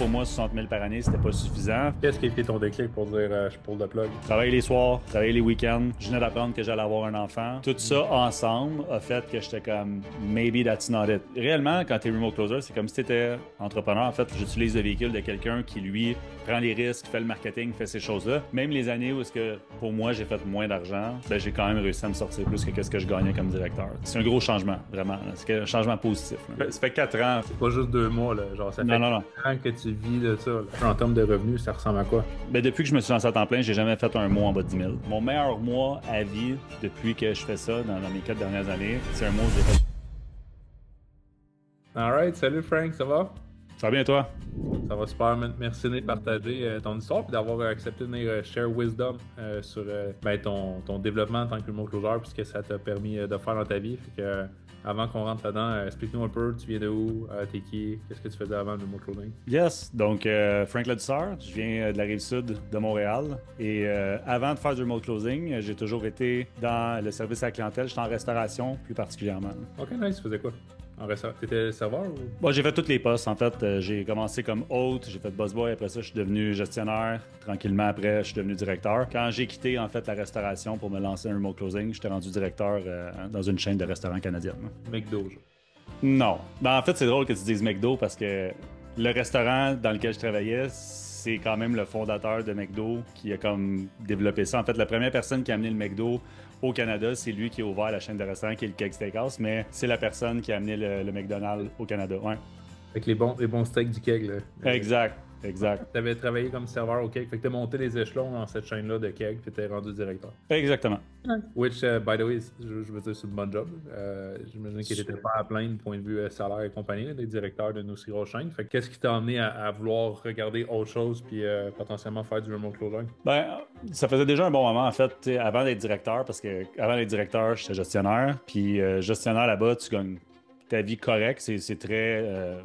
Pour moi, 60 000 par année, c'était pas suffisant. Qu'est-ce qui a été ton déclic pour dire je pull the plug? Travailler les soirs, travailler les week-ends, je venais d'apprendre que j'allais avoir un enfant. Tout ça ensemble a fait que j'étais comme maybe that's not it. Réellement, quand t'es remote closer, c'est comme si t'étais entrepreneur. En fait, j'utilise le véhicule de quelqu'un qui, lui, prend les risques, fait le marketing, fait ces choses-là. Même les années où est-ce que, pour moi, j'ai fait moins d'argent, ben, j'ai quand même réussi à me sortir plus que ce que je gagnais comme directeur. C'est un gros changement, vraiment. C'est un changement positif. Là. Ça fait 4 ans. C'est pas juste 2 mois, là. Genre, ça fait Non. 4 ans que tu vis de ça. Là. En termes de revenus, ça ressemble à quoi? Ben, depuis que je me suis lancé à temps plein, j'ai jamais fait un mois en bas de 10 000. Mon meilleur mois à vie, depuis que je fais ça dans mes 4 dernières années, c'est un mois où j'ai fait. Alright, salut Frank, ça va? Ça va bien, toi? Ça va super, merci de partager ton histoire et d'avoir accepté de venir share wisdom sur ton développement en tant que remote closer puis ce que ça t'a permis de faire dans ta vie. Fait que, avant qu'on rentre là-dedans, explique-nous un peu, tu viens de où, t'es qui, qu'est-ce que tu faisais avant le remote closing? Yes, donc Frank Ladouceur, je viens de la Rive-Sud de Montréal et avant de faire du remote closing, j'ai toujours été dans le service à la clientèle, j'étais en restauration plus particulièrement. Ok, nice, tu faisais quoi? T'étais serveur ou? Bon, j'ai fait tous les postes. En fait, j'ai commencé comme hôte, j'ai fait boss-boy. Après ça, je suis devenu gestionnaire. Tranquillement, après, je suis devenu directeur. Quand j'ai quitté, en fait, la restauration pour me lancer un remote closing, j'étais rendu directeur dans une chaîne de restaurants canadienne. McDo, genre. Non. Ben, en fait, c'est drôle que tu dises McDo parce que le restaurant dans lequel je travaillais, c'est quand même le fondateur de McDo qui a comme développé ça. En fait, la première personne qui a amené le McDo au Canada, c'est lui qui a ouvert la chaîne de restaurants qui est le Keg Steakhouse, mais c'est la personne qui a amené le McDonald's au Canada. Ouais. Avec les bons steaks du keg, là. Exact. T'avais travaillé comme serveur au keg, fait que t'as monté les échelons dans cette chaîne-là de keg, puis t'es rendu directeur. Exactement. Which, by the way, je veux dire, c'est un bon job. J'imagine qu'il n'était pas à plaindre du point de vue salaire et compagnie, là, des directeurs de nos si grosses chaînes. Fait que qu'est-ce qui t'a amené à vouloir regarder autre chose puis potentiellement faire du remote closing? Ben, ça faisait déjà un bon moment, en fait, avant d'être directeur, parce que avant d'être directeur, j'étais gestionnaire. Puis gestionnaire là-bas, tu gagnes ta vie correcte, c'est très...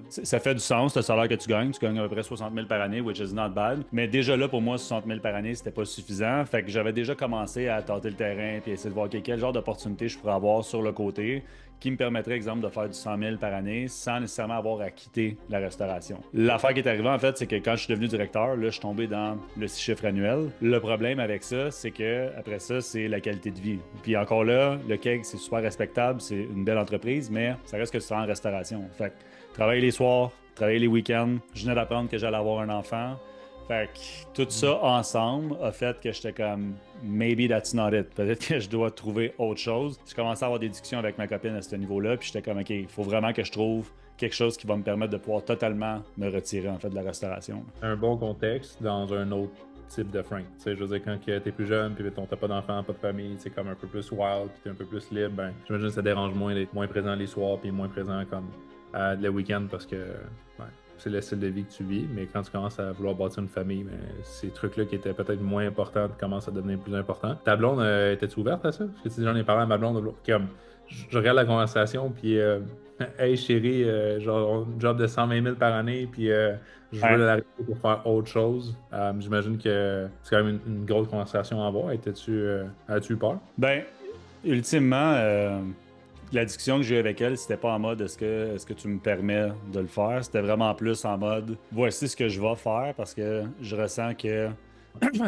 ça fait du sens, le salaire que tu gagnes. Tu gagnes à peu près 60 000 par année, which is not bad. Mais déjà là, pour moi, 60 000 par année, c'était pas suffisant. Fait que j'avais déjà commencé à tâter le terrain puis essayer de voir quel genre d'opportunité je pourrais avoir sur le côté qui me permettrait, exemple, de faire du 100 000 par année sans nécessairement avoir à quitter la restauration. L'affaire qui est arrivée, en fait, c'est que quand je suis devenu directeur, là, je suis tombé dans le 6 chiffres annuel. Le problème avec ça, c'est que après ça, c'est la qualité de vie. Puis encore là, le keg, c'est super respectable, c'est une belle entreprise, mais ça reste que c'est en restauration. Fait que travailler les soirs, travailler les week-ends, je venais d'apprendre que j'allais avoir un enfant. Fait que tout ça ensemble a fait que j'étais comme maybe that's not it. Peut-être que je dois trouver autre chose. Je commençais à avoir des discussions avec ma copine à ce niveau-là, puis j'étais comme OK, il faut vraiment que je trouve quelque chose qui va me permettre de pouvoir totalement me retirer en fait de la restauration. Un bon contexte dans un autre type de Frank. Tu sais, je veux dire, quand t'es plus jeune, puis t'as pas d'enfant, pas de famille, c'est comme un peu plus wild, puis t'es un peu plus libre, ben, j'imagine que ça dérange moins d'être moins présent les soirs, puis moins présent comme le week-end parce que c'est le style de vie que tu vis, mais quand tu commences à vouloir bâtir une famille, ben, ces trucs-là qui étaient peut-être moins importants commencent à devenir plus importants. Ta blonde, étais-tu ouverte à ça? Parce que tu dis, j'en ai parlé à ma blonde, comme, je regarde la conversation, puis hey chérie, genre, un job de 120 000 par année, puis je veux l'arrêter pour faire autre chose. J'imagine que c'est quand même une grosse conversation à avoir. As-tu eu peur? Ben, ultimement, la discussion que j'ai eue avec elle, c'était pas en mode est-ce que tu me permets de le faire? C'était vraiment plus en mode voici ce que je vais faire parce que je ressens que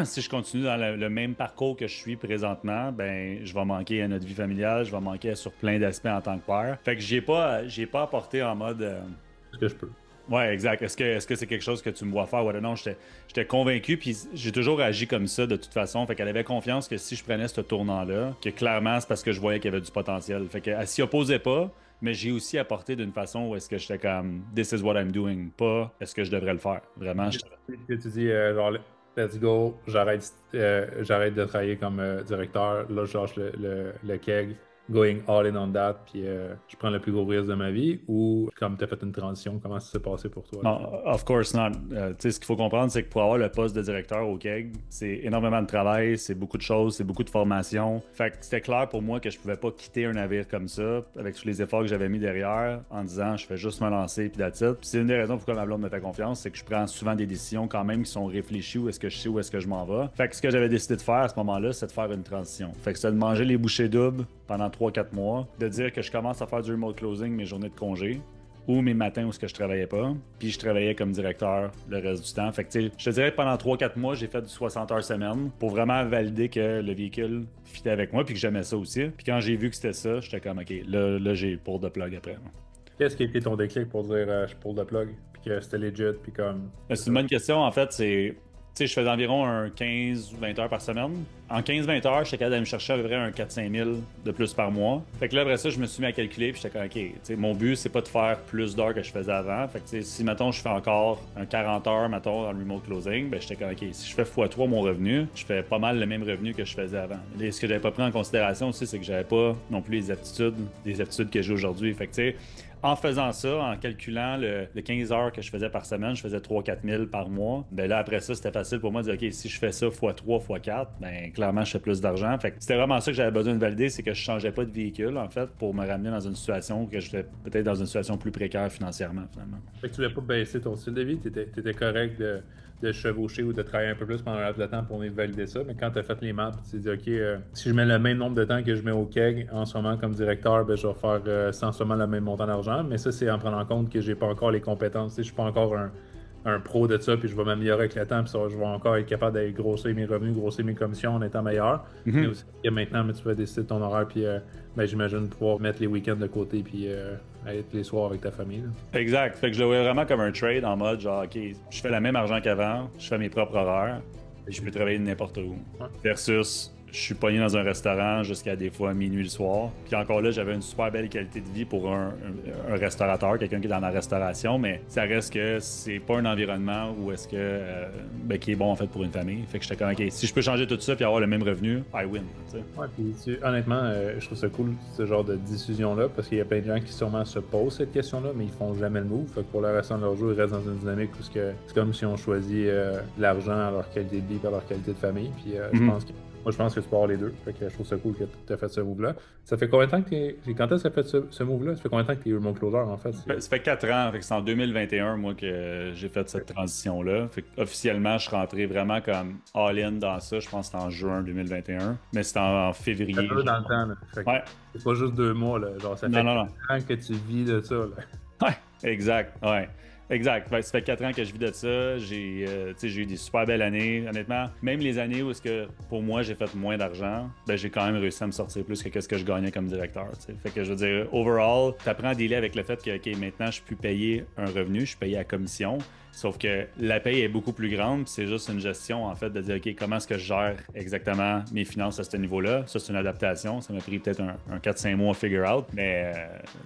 si je continue dans le même parcours que je suis présentement, ben je vais manquer à notre vie familiale, je vais manquer sur plein d'aspects en tant que père. Fait que j'ai pas apporté en mode Ce que je peux. Ouais, exact. Est-ce que c'est quelque chose que tu me vois faire? Ouais, non, j'étais convaincu, puis j'ai toujours agi comme ça de toute façon. Fait qu'elle avait confiance que si je prenais ce tournant-là, que clairement, c'est parce que je voyais qu'il y avait du potentiel. Fait qu'elle s'y opposait pas, mais j'ai aussi apporté d'une façon où est-ce que j'étais comme This is what I'm doing, pas est-ce que je devrais le faire. Vraiment, Tu dis, genre, let's go, j'arrête de travailler comme directeur, là, je lâche le keg, going all in on that, puis je prends le plus gros risque de ma vie, ou comme tu as fait une transition, comment ça s'est passé pour toi? Non, of course not. Tu sais, ce qu'il faut comprendre, c'est que pour avoir le poste de directeur au KEG, c'est énormément de travail, c'est beaucoup de choses, c'est beaucoup de formation. Fait que c'était clair pour moi que je pouvais pas quitter un navire comme ça, avec tous les efforts que j'avais mis derrière, en disant je fais juste me lancer puis that's it. Puis c'est une des raisons pourquoi ma blonde me fait confiance, c'est que je prends souvent des décisions quand même qui sont réfléchies où est-ce que je sais où est-ce que je m'en vais. Fait que ce que j'avais décidé de faire à ce moment-là, c'est de faire une transition. Fait que c'est de manger les bouchées doubles pendant 3-4 mois, de dire que je commence à faire du remote closing mes journées de congé. ou mes matins où ce que je travaillais pas. Puis je travaillais comme directeur le reste du temps. Fait que, tu sais, je te dirais que pendant 3-4 mois, j'ai fait du 60 heures semaine pour vraiment valider que le véhicule fitait avec moi puis que j'aimais ça aussi. Puis quand j'ai vu que c'était ça, j'étais comme, OK, là j'ai pull the plug après. Qu'est-ce qui a été ton déclic pour dire je pull the plug, puis que c'était legit, puis comme. C'est une bonne question, en fait, c'est... Tu sais, je faisais environ un 15-20 heures par semaine. En 15-20 heures, j'étais capable de me chercher à peu près un 4-5 000 de plus par mois. Fait que là, après ça, je me suis mis à calculer, puis j'étais comme, OK, tu sais, mon but, c'est pas de faire plus d'heures que je faisais avant. Fait que, tu sais, si, mettons, je fais encore un 40 heures, mettons, dans le remote closing, ben, j'étais comme, OK, si je fais x3 mon revenu, je fais pas mal le même revenu que je faisais avant. Et ce que j'avais pas pris en considération aussi, c'est que j'avais pas non plus les aptitudes que j'ai aujourd'hui. Fait que, tu sais, en faisant ça, en calculant le 15 heures que je faisais par semaine, je faisais 3-4 000 par mois. Ben là, après ça, c'était facile pour moi de dire, OK, si je fais ça x3, x4, ben clairement, je fais plus d'argent. Fait que c'était vraiment ça que j'avais besoin de valider, c'est que je changeais pas de véhicule, en fait, pour me ramener dans une situation que j'étais peut-être dans une situation plus précaire financièrement, finalement. Fait que tu voulais pas baisser ton style de vie, t'étais correct de chevaucher ou de travailler un peu plus pendant le temps pour valider ça, mais quand tu as fait les maths, tu t'es dit, OK, si je mets le même nombre de temps que je mets au keg en ce moment comme directeur, ben, je vais faire sans seulement le même montant d'argent, mais ça, c'est en prenant en compte que j'ai pas encore les compétences, je suis pas encore un pro de ça, puis je vais m'améliorer avec le temps, puis ça, je vais encore être capable d'aller grossir mes revenus, grossir mes commissions en étant meilleur. Mais aussi que maintenant, mais tu vas décider de ton horaire, puis ben, j'imagine pouvoir mettre les week-ends de côté, puis être les soirs avec ta famille. Là. Exact. Fait que je le voyais vraiment comme un trade en mode genre, OK, je fais le même argent qu'avant, je fais mes propres horaires, et je peux travailler de n'importe où. Ouais. Versus, je suis pogné dans un restaurant jusqu'à des fois minuit le soir. Puis encore là, j'avais une super belle qualité de vie pour un restaurateur, quelqu'un qui est dans la restauration, mais ça reste que c'est pas un environnement où est-ce que ben, qui est bon en fait pour une famille. Fait que j'étais comme, OK, si je peux changer tout ça puis avoir le même revenu, I win. T'sais. Ouais, puis honnêtement, je trouve ça cool, ce genre de décision-là, parce qu'il y a plein de gens qui sûrement se posent cette question-là, mais ils font jamais le move. Fait que pour le restant de leur jour, ils restent dans une dynamique où c'est comme si on choisit l'argent à leur qualité de vie par leur qualité de famille. Puis je pense que tu peux avoir les deux. Fait que je trouve ça cool que tu as fait ce move-là. Ça fait combien de temps que quand est-ce que tu as fait ce move-là? Ça fait combien de temps que tu es remote closer en fait? Ça fait 4 ans. Fait que c'est en 2021, moi, que j'ai fait cette transition-là. Fait que officiellement, je suis rentré vraiment comme all-in dans ça. Je pense que c'était en juin 2021. Mais c'était en février. Ça fait dans le temps. Là. Fait que c'est pas juste 2 mois. Là. Genre, ça fait 4 ans que tu vis de ça. Là. Ouais, exact. Ouais. Exact. Ça fait 4 ans que je vis de ça. J'ai eu des super belles années. Honnêtement, même les années où pour moi j'ai fait moins d'argent, ben, j'ai quand même réussi à me sortir plus que ce que je gagnais comme directeur. T'sais. Fait que je veux dire, overall, tu apprends à dealer avec le fait que OK, maintenant je suis plus payé un revenu, je suis payé à commission. Sauf que la paye est beaucoup plus grande, c'est juste une gestion en fait de dire OK, comment est-ce que je gère exactement mes finances à ce niveau-là. Ça, c'est une adaptation. Ça m'a pris peut-être un 4-5 mois à figure out. Mais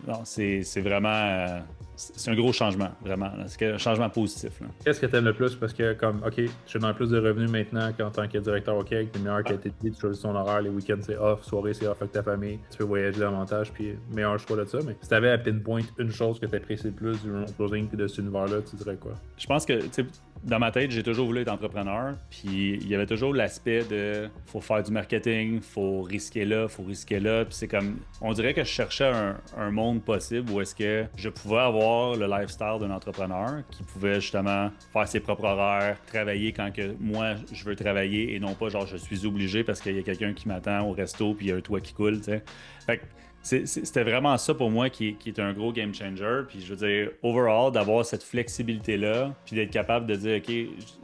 non, c'est vraiment. C'est un gros changement, vraiment. C'est un changement positif. Là. Qu'est-ce que tu aimes le plus? Parce que, comme, OK, je donne plus de revenus maintenant qu'en tant que directeur au Québec, une meilleure qualité de vie, tu choisis ton horaire, les week-ends c'est off, soirée c'est off avec ta famille, tu peux voyager davantage, puis meilleur choix de ça. Mais si tu avais à pinpoint une chose que tu apprécies le plus du remote closing et de cet univers-là, tu dirais quoi? Je pense que, tu sais, dans ma tête, j'ai toujours voulu être entrepreneur, puis il y avait toujours l'aspect de faut faire du marketing, faut risquer là, puis c'est comme, on dirait que je cherchais un monde possible où est-ce que je pouvais avoir le lifestyle d'un entrepreneur qui pouvait justement faire ses propres horaires, travailler quand que moi je veux travailler et non pas genre je suis obligé parce qu'il y a quelqu'un qui m'attend au resto puis il y a un toit qui coule, tu sais. Fait que c'était vraiment ça pour moi qui est un gros game changer. Puis je veux dire, overall, d'avoir cette flexibilité-là, puis d'être capable de dire, OK,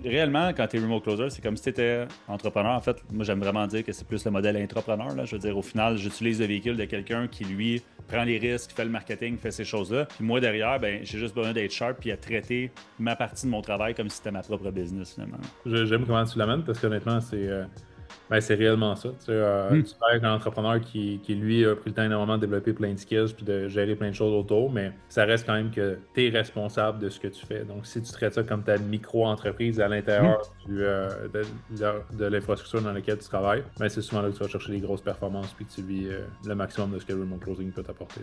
réellement, quand tu es remote closer, c'est comme si tu étais entrepreneur. En fait, moi, j'aime vraiment dire que c'est plus le modèle intrapreneur. Là. Je veux dire, au final, j'utilise le véhicule de quelqu'un qui, lui, prend les risques, fait le marketing, fait ces choses-là. Puis moi, derrière, ben, j'ai juste besoin d'être sharp puis à traiter ma partie de mon travail comme si c'était ma propre business, finalement. J'aime comment tu l'amènes parce qu'honnêtement, c'est réellement ça. Tu parles avec un entrepreneur qui, lui, a pris le temps énormément de développer plein de skills puis de gérer plein de choses autour, mais ça reste quand même que tu es responsable de ce que tu fais. Donc, si tu traites ça comme ta micro-entreprise à l'intérieur de l'infrastructure dans laquelle tu travailles, ben, c'est souvent là que tu vas chercher des grosses performances puis que tu vis le maximum de ce que le remote closing peut t'apporter.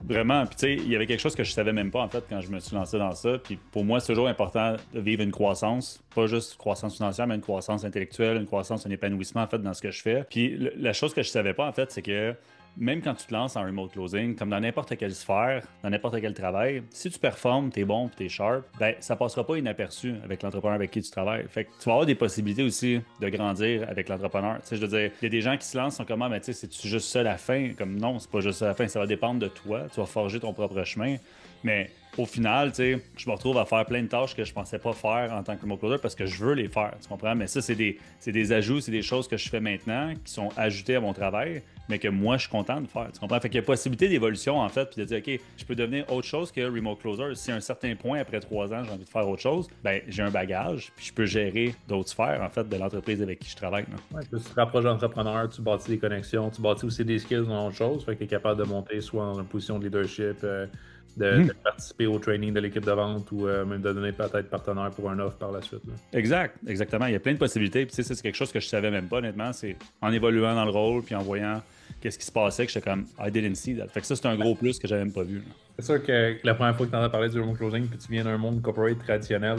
Vraiment. Puis, tu sais, il y avait quelque chose que je savais même pas, en fait, quand je me suis lancé dans ça. Puis, pour moi, c'est toujours important de vivre une croissance, pas juste une croissance financière, mais une croissance intellectuelle, une croissance, un épanouissement, en fait, dans ce que je fais. Puis, la chose que je savais pas, en fait, c'est que même quand tu te lances en remote closing, comme dans n'importe quelle sphère, dans n'importe quel travail, si tu performes, t'es bon, t'es sharp, ben ça passera pas inaperçu avec l'entrepreneur avec qui tu travailles. Fait que tu vas avoir des possibilités aussi de grandir avec l'entrepreneur. Tu sais, je veux dire, il y a des gens qui se lancent sont comme mais tu sais, c'est juste ça la fin. Comme non, c'est pas juste ça la fin, ça va dépendre de toi. Tu vas forger ton propre chemin. Mais au final, tu sais, je me retrouve à faire plein de tâches que je pensais pas faire en tant que remote closer parce que je veux les faire, tu comprends? Mais ça, c'est des ajouts, c'est des choses que je fais maintenant qui sont ajoutées à mon travail, mais que moi, je suis content de faire, tu comprends? Fait qu'il y a possibilité d'évolution, en fait, puis de dire, OK, je peux devenir autre chose que remote closer. Si à un certain point, après 3 ans, j'ai envie de faire autre chose, ben j'ai un bagage, puis je peux gérer d'autres sphères, en fait, de l'entreprise avec qui je travaille, là. Ouais, puis tu te rapproches d'entrepreneur, tu bâtis des connexions, tu bâtis aussi des skills dans autre chose, fait que tu es capable de monter soit dans une position de leadership, de Mhm. participer au training de l'équipe de vente ou même de donner peut-être partenaire pour un offre par la suite, là. Exact, exactement. Il y a plein de possibilités. Puis, tu sais, ça, c'est quelque chose que je savais même pas, honnêtement. C'est en évoluant dans le rôle, puis en voyant qu'est-ce qui se passait, que j'étais comme, I didn't see that. Fait que ça, c'est un gros plus que j'avais même pas vu, là. C'est sûr que la première fois que tu en as parlé du remote closing, puis tu viens d'un monde corporate traditionnel,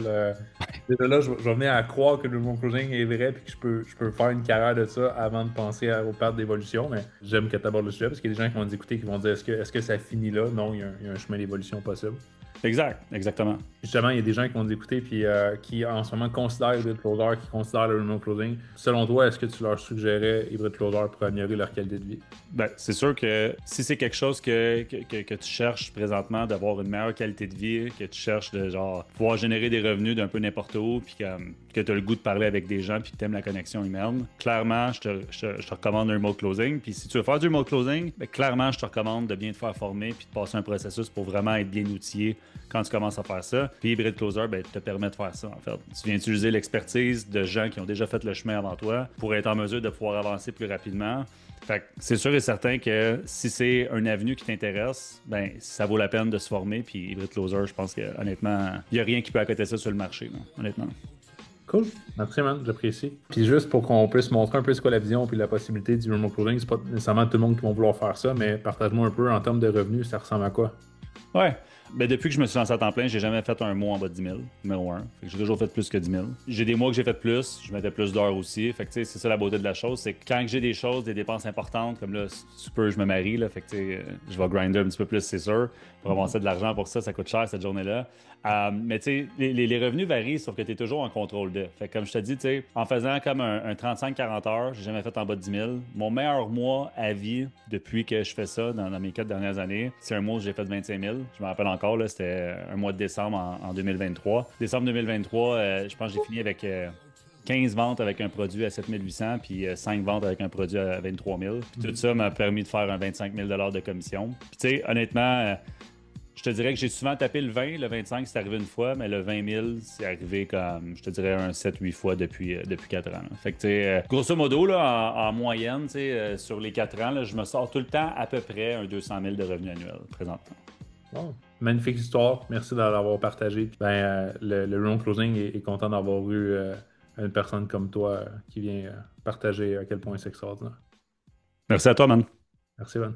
déjà là, je vais venir à croire que le remote closing est vrai, puis que je peux faire une carrière de ça avant de penser aux pattes d'évolution. Mais j'aime que tu abordes le sujet parce qu'il y a des gens qui vont nous écouter qui vont dire est-ce que ça finit là? Non, il y a un chemin d'évolution possible. Exact, exactement. Justement, il y a des gens qui vont nous écouter puis qui en ce moment considèrent Hybrid Closer, qui considèrent le remote closing. Selon toi, est-ce que tu leur suggérais Hybrid Closer pour améliorer leur qualité de vie? Ben, c'est sûr que si c'est quelque chose que tu cherches présentement, d'avoir une meilleure qualité de vie, que tu cherches de genre pouvoir générer des revenus d'un peu n'importe où, puis que tu as le goût de parler avec des gens, puis que tu aimes la connexion humaine, clairement, je te recommande un remote closing. Puis si tu veux faire du remote closing, ben, clairement, je te recommande de bien te faire former, puis de passer un processus pour vraiment être bien outillé quand tu commences à faire ça. Puis Hybrid Closer, ben, te permet de faire ça, en fait. Tu viens utiliser l'expertise de gens qui ont déjà fait le chemin avant toi pour être en mesure de pouvoir avancer plus rapidement. Fait que c'est sûr et certain que si c'est un avenue qui t'intéresse, ben ça vaut la peine de se former. Puis Hybrid Closer, je pense que honnêtement, il n'y a rien qui peut à côté de ça sur le marché, là, honnêtement. Cool. Merci, man. J'apprécie. Puis juste pour qu'on puisse montrer un peu ce qu'est la vision puis la possibilité du remote closing, c'est pas nécessairement tout le monde qui va vouloir faire ça, mais partage-moi un peu en termes de revenus, ça ressemble à quoi? Ouais. Ben, depuis que je me suis lancé à temps plein, j'ai jamais fait un mois en bas de 10 000, numéro un. Fait que j'ai toujours fait plus que 10 000. J'ai des mois que j'ai fait plus, je mettais plus d'heures aussi. Fait que, tu sais, c'est ça la beauté de la chose, c'est que quand j'ai des choses, des dépenses importantes, comme là, super, je me marie, là, fait que, tu sais, je vais grinder un petit peu plus, c'est sûr. Pour avancer de l'argent pour ça, ça coûte cher cette journée-là. Mais tu sais, les revenus varient, sauf que tu es toujours en contrôle de. Fait que, comme je te dis, tu sais, en faisant comme un 35-40 heures, j'ai jamais fait en bas de 10 000. Mon meilleur mois à vie depuis que je fais ça dans mes 4 dernières années, c'est un mois où j'ai fait 25 000. Je me rappelle encore, là, c'était un mois de décembre en 2023. Décembre 2023, je pense que j'ai fini avec 15 ventes avec un produit à 7 800, puis 5 ventes avec un produit à 23 000. Puis tout ça m'a permis de faire un 25 000 de commission. Puis tu sais, honnêtement, je te dirais que j'ai souvent tapé le 20, le 25, c'est arrivé une fois, mais le 20 000, c'est arrivé comme, je te dirais, un 7-8 fois depuis 4 ans, là. Fait que, tu sais, grosso modo, là, en moyenne, tu sais, sur les 4 ans, là, je me sors tout le temps à peu près un 200 000 de revenus annuels présentement. Bon. Magnifique histoire. Merci de l'avoir partagé. Ben, le remote closing est content d'avoir eu une personne comme toi qui vient partager à quel point c'est extraordinaire. Merci à toi, man. Merci, Van.